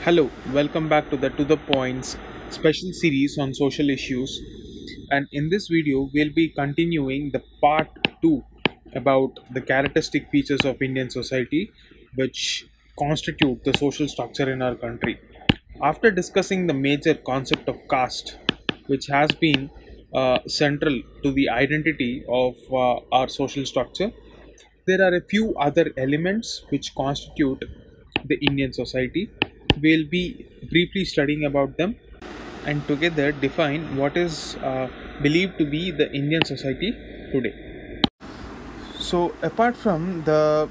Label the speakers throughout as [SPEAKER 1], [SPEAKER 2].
[SPEAKER 1] Hello, welcome back to the Points special series on social issues. And in this video, we'll be continuing the part 2 about the characteristic features of Indian society which constitute the social structure in our country. After discussing the major concept of caste, which has been central to the identity of our social structure, there are a few other elements which constitute the Indian society. We'll be briefly studying about them and together define what is believed to be the Indian society today. So, apart from the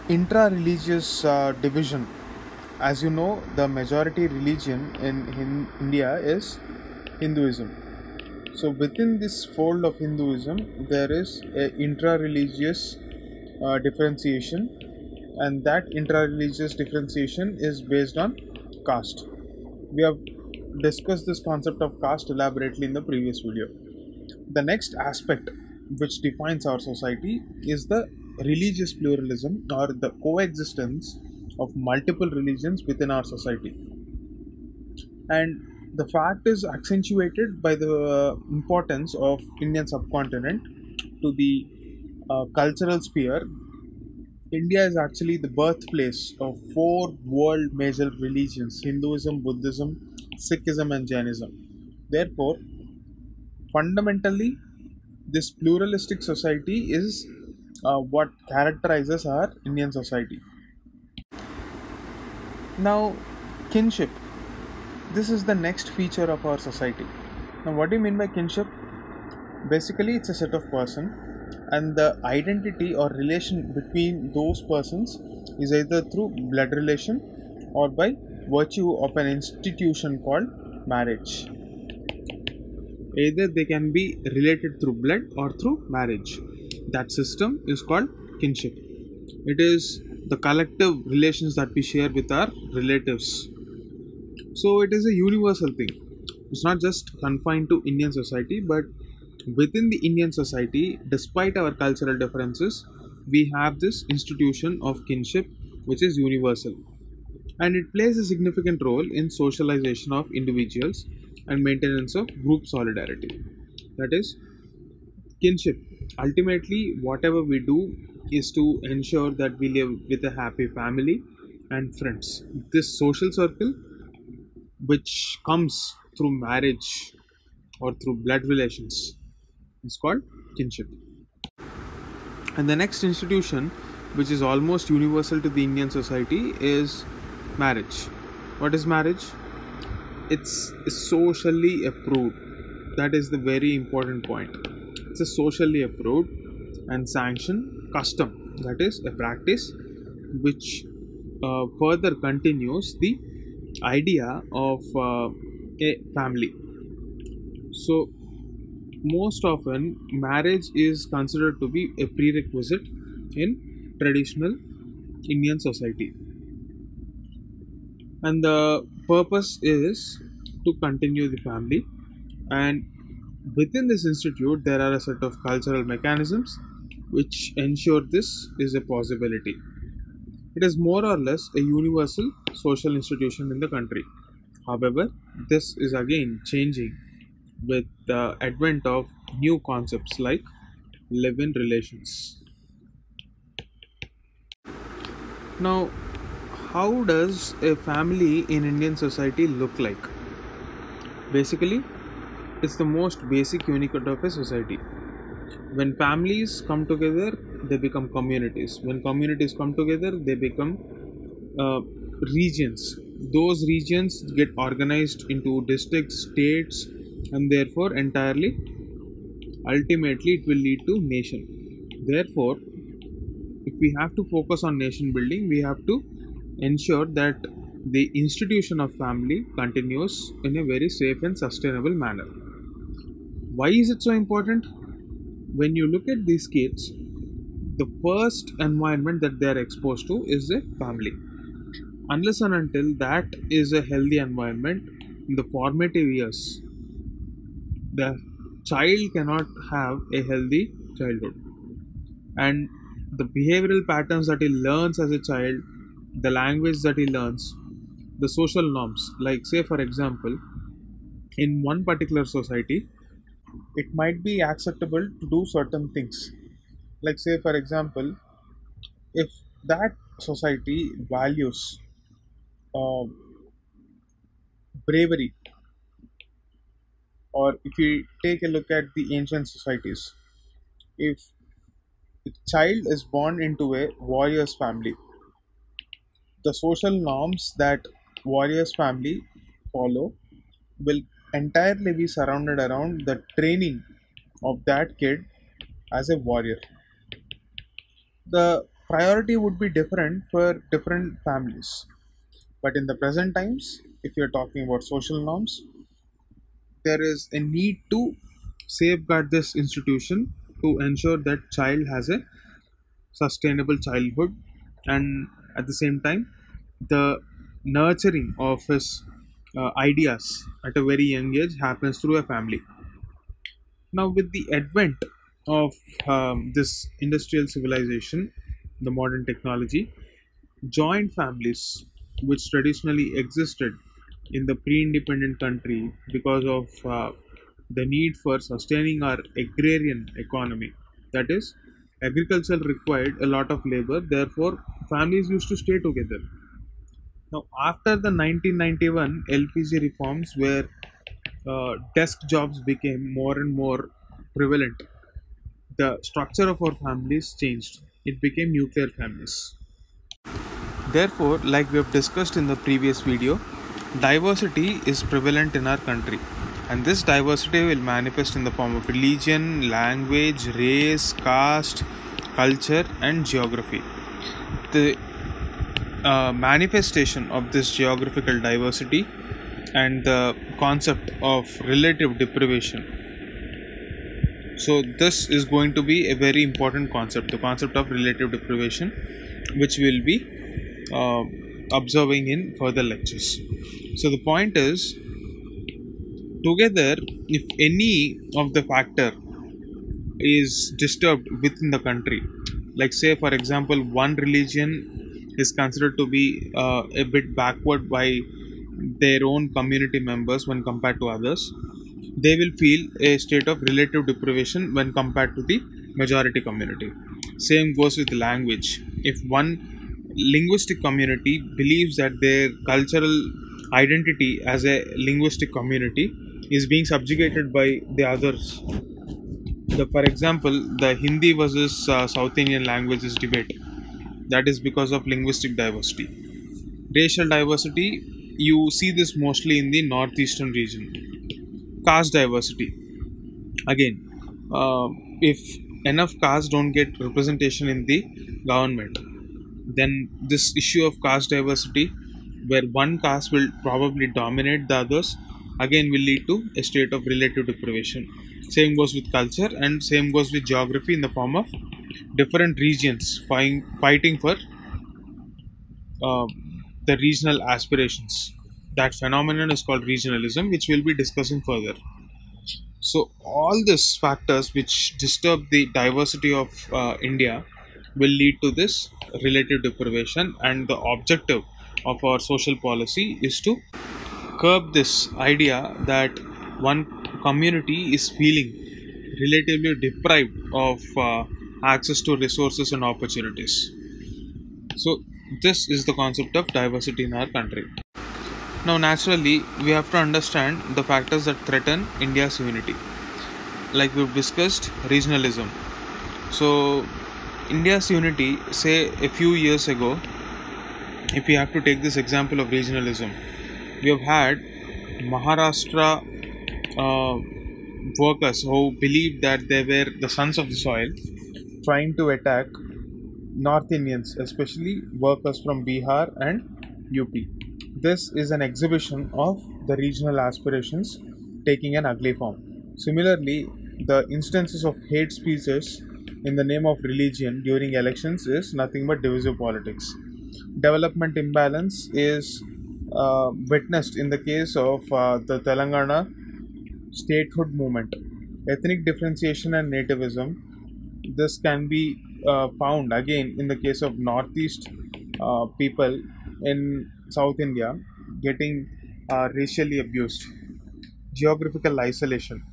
[SPEAKER 1] intra-religious division, as you know, the majority religion in India is Hinduism. So, within this fold of Hinduism, there is a intra-religious differentiation, and that intra-religious differentiation is based on caste. We have discussed this concept of caste elaborately in the previous video. The next aspect which defines our society is the religious pluralism or the coexistence of multiple religions within our society. And the fact is accentuated by the importance of Indian subcontinent to the cultural sphere. India is actually the birthplace of four world major religions: Hinduism, Buddhism, Sikhism, and Jainism. Therefore, fundamentally, this pluralistic society is what characterizes our Indian society. Now, kinship. This is the next feature of our society. Now, what do you mean by kinship? Basically, it's a set of person, and the identity or relation between those persons is either through blood relation or by virtue of an institution called marriage. Either they can be related through blood or through marriage. That system is called kinship. It is the collective relations that we share with our relatives. So it is a universal thing. It's not just confined to Indian society, but within the Indian society, despite our cultural differences, we have this institution of kinship which is universal, and it plays a significant role in socialization of individuals and maintenance of group solidarity. That is kinship. Ultimately, whatever we do is to ensure that we live with a happy family and friends. This social circle, which comes through marriage or through blood relations, is called kinship. And the next institution, which is almost universal to the Indian society, is marriage. What is marriage? It's socially approved. That is the very important point. It's a socially approved and sanctioned custom. That is a practice which further continues the idea of a family. So, most often, marriage is considered to be a prerequisite in traditional Indian society, and the purpose is to continue the family. And within this institute, there are a set of cultural mechanisms which ensure this is a possibility. It is more or less a universal social institution in the country. However, this is again changing with the advent of new concepts like live-in relations. Now, how does a family in Indian society look like? Basically, it's the most basic unit of a society. When families come together, they become communities. When communities come together, they become regions. Those regions get organized into districts, states, and therefore entirely, ultimately, it will lead to nation. Therefore, if we have to focus on nation building, we have to ensure that the institution of family continues in a very safe and sustainable manner. Why is it so important? When you look at these kids, the first environment that they are exposed to is a family. Unless and until that is a healthy environment in the formative years, the child cannot have a healthy childhood. And the behavioral patterns that he learns as a child, the language that he learns, the social norms. Like, say, for example, in one particular society, it might be acceptable to do certain things. Like, say, for example, if that society values uh, bravery, or if you take a look at the ancient societies, if a child is born into a warrior's family, the social norms that warrior's family follow will entirely be surrounded around the training of that kid as a warrior. The priority would be different for different families. But in the present times, if you're talking about social norms, there is a need to safeguard this institution to ensure that child has a sustainable childhood, and at the same time the nurturing of his ideas at a very young age happens through a family. Now, with the advent of this industrial civilization, the modern technology, joint families, which traditionally existed in the pre-independent country because of the need for sustaining our agrarian economy, that is, agriculture required a lot of labor, therefore families used to stay together. Now, after the 1991 LPG reforms, where desk jobs became more and more prevalent, the structure of our families changed. It became nuclear families. Therefore, like we have discussed in the previous video, diversity is prevalent in our country, and this diversity will manifest in the form of religion, language, race, caste, culture, and geography. The manifestation of this geographical diversity and the concept of relative deprivation. So, this is going to be a very important concept, the concept of relative deprivation, which we'll be uh, observing in further lectures. So, the point is, together, if any of the factor is disturbed within the country, like, say, for example, one religion is considered to be a bit backward by their own community members when compared to others, they will feel a state of relative deprivation when compared to the majority community. Same goes with language. If one linguistic community believes that their cultural identity as a linguistic community is being subjugated by the others, for example, the Hindi versus South Indian languages debate, that is because of linguistic diversity. Racial diversity, you see this mostly in the northeastern region. Caste diversity, again, if enough castes don't get representation in the government, then this issue of caste diversity, where one caste will probably dominate the others, again will lead to a state of relative deprivation. Same goes with culture, and same goes with geography in the form of different regions fighting for uh, the regional aspirations. That phenomenon is called regionalism, which we'll be discussing further. So, all these factors which disturb the diversity of India will lead to this relative deprivation, and the objective of our social policy is to curb this idea that one community is feeling relatively deprived of access to resources and opportunities. So, this is the concept of diversity in our country. Now, naturally, we have to understand the factors that threaten India's unity. Like we've discussed, regionalism. So, India's unity, say a few years ago, if we have to take this example of regionalism, we have had Maharashtra workers who believed that they were the sons of the soil trying to attack North Indians, especially workers from Bihar and UP. This is an exhibition of the regional aspirations taking an ugly form. Similarly, the instances of hate speeches in the name of religion during elections is nothing but divisive politics. Development imbalance is witnessed in the case of the Telangana statehood movement. Ethnic differentiation and nativism, this can be found again in the case of northeast people in South India. getting racially abused. Geographical isolation.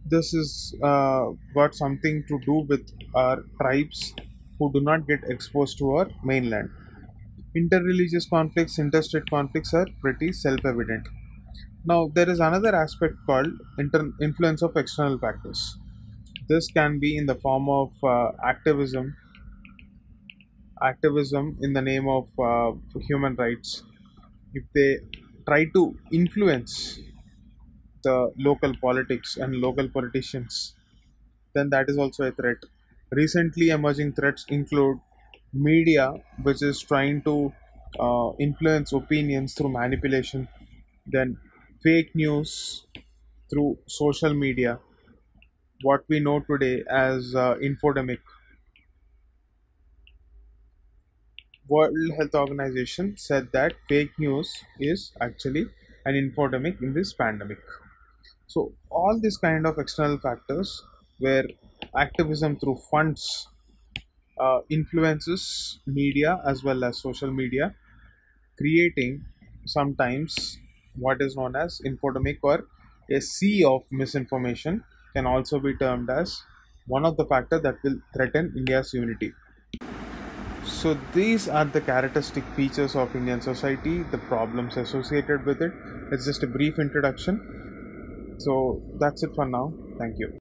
[SPEAKER 1] This is got something to do with our tribes who do not get exposed to our mainland. Interreligious conflicts, interstate conflicts are pretty self-evident. Now, there is another aspect called influence of external factors. This can be in the form of activism in the name of human rights. If they try to influence the local politics and local politicians, then that is also a threat. Recently emerging threats include media, which is trying to influence opinions through manipulation, then fake news through social media, what we know today as infodemic. World Health Organization said that fake news is actually an infodemic in this pandemic. So all these kind of external factors where activism through funds influences media as well as social media, creating sometimes what is known as infodemic or a sea of misinformation, can also be termed as one of the factors that will threaten India's unity. So these are the characteristic features of Indian society, the problems associated with it. It's just a brief introduction. So that's it for now. Thank you.